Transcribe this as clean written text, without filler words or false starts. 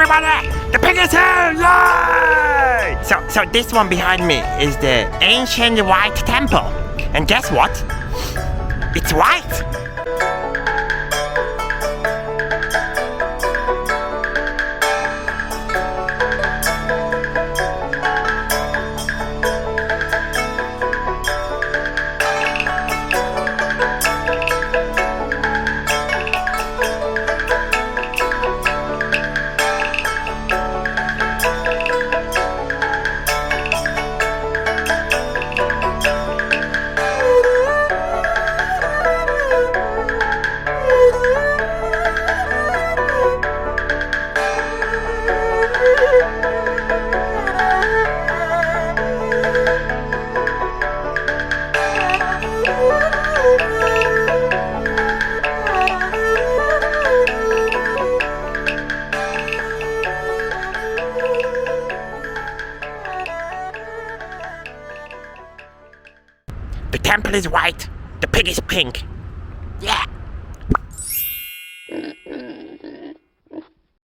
everybody! The pig is here! Yay! So this one behind me is the ancient white temple. And guess what? It's white! The temple is white, the pig is pink.